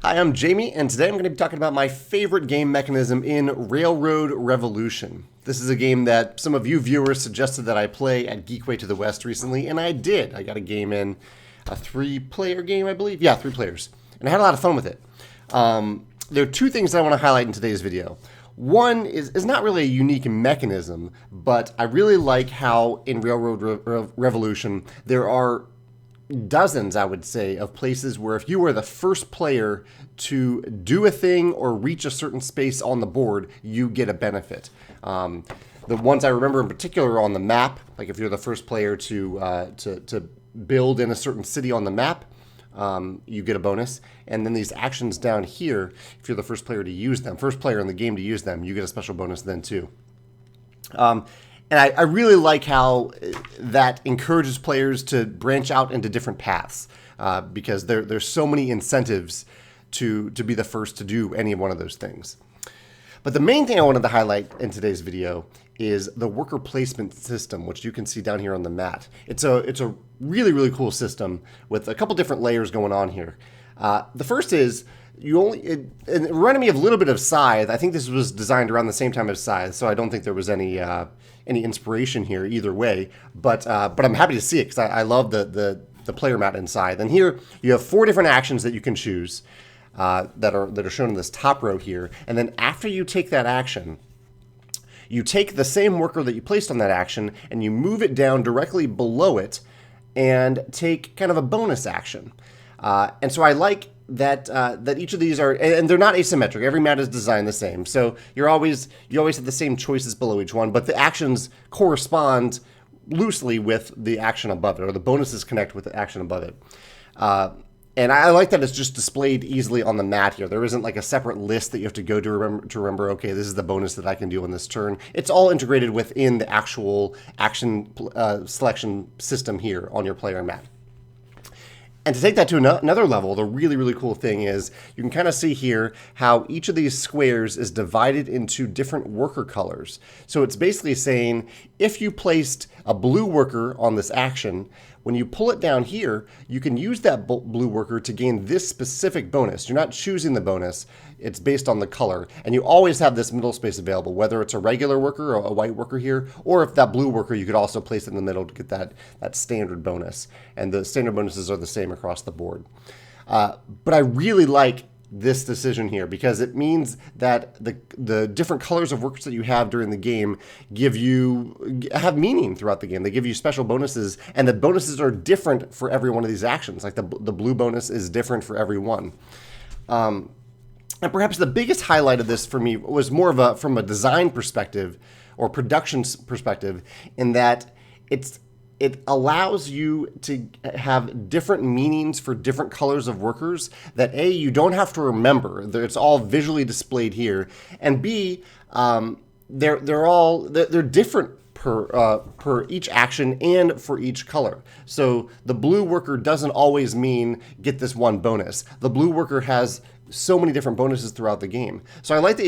Hi, I'm Jamey, and today I'm going to be talking about my favorite game mechanism in Railroad Revolution. This is a game that some of you viewers suggested that I play at Geekway to the West recently, and I did. I got a game in, a 3-player game, I believe? Yeah, 3 players. And I had a lot of fun with it. There are 2 things that I want to highlight in today's video. One is not really a unique mechanism, but I really like how in Railroad Revolution there are dozens, I would say, of places where if you were the first player to do a thing or reach a certain space on the board, you get a benefit. The ones I remember in particular are on the map, like if you're the first player to build in a certain city on the map, you get a bonus. And then these actions down here, if you're the first player to use them, first player in the game to use them, you get a special bonus then too. And I really like how that encourages players to branch out into different paths because there's so many incentives to be the first to do any one of those things. But the main thing I wanted to highlight in today's video is the worker placement system, which you can see down here on the mat. It's a really, really cool system with a couple different layers going on here. The first is it reminded me of a little bit of Scythe. I think this was designed around the same time as Scythe, so I don't think there was any inspiration here either way. But I'm happy to see it because I love the player mat in Scythe. And here you have 4 different actions that you can choose that are shown in this top row here. And then after you take that action, you take the same worker that you placed on that action and you move it down directly below it and take kind of a bonus action. And so I like that each of these are, and they're not asymmetric. Every mat is designed the same, so you always have the same choices below each one, but the actions correspond loosely with the action above it, or the bonuses connect with the action above it. And I like that it's just displayed easily on the mat here. There isn't like a separate list that you have to go to remember, okay, this is the bonus that I can do on this turn. It's all integrated within the actual action selection system here on your player mat. And to take that to another level, the really, really cool thing is you can kind of see here how each of these squares is divided into different worker colors. So it's basically saying if you placed a blue worker on this action, when you pull it down here, you can use that blue worker to gain this specific bonus. You're not choosing the bonus. It's based on the color. And you always have this middle space available, whether it's a regular worker or a white worker here, or if that blue worker, you could also place it in the middle to get that standard bonus. And the standard bonuses are the same across the board. But I really like this decision here because it means that the different colors of workers that you have during the game have meaning throughout the game. They give you special bonuses, and the bonuses are different for every one of these actions. Like the blue bonus is different for every one. And perhaps the biggest highlight of this for me was more from a design perspective or production perspective, in that it allows you to have different meanings for different colors of workers that A, you don't have to remember. It's all visually displayed here, and B, they're different per each action and for each color. So the blue worker doesn't always mean get this one bonus. The blue worker has so many different bonuses throughout the game. So I like that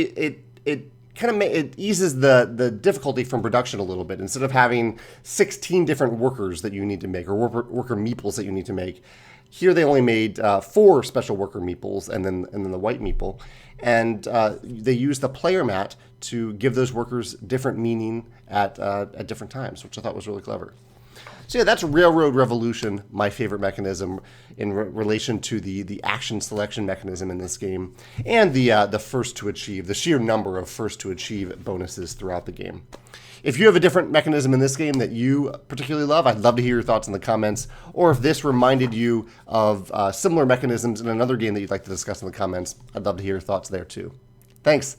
it eases the difficulty from production a little bit. Instead of having 16 different workers that you need to make, or worker meeples that you need to make, here they only made 4 special worker meeples and then the white meeple. And they use the player mat to give those workers different meaning at different times, which I thought was really clever. So yeah, that's Railroad Revolution, my favorite mechanism in relation to the action selection mechanism in this game, and the first to achieve, the sheer number of first to achieve bonuses throughout the game. If you have a different mechanism in this game that you particularly love, I'd love to hear your thoughts in the comments, or if this reminded you of similar mechanisms in another game that you'd like to discuss in the comments, I'd love to hear your thoughts there too. Thanks.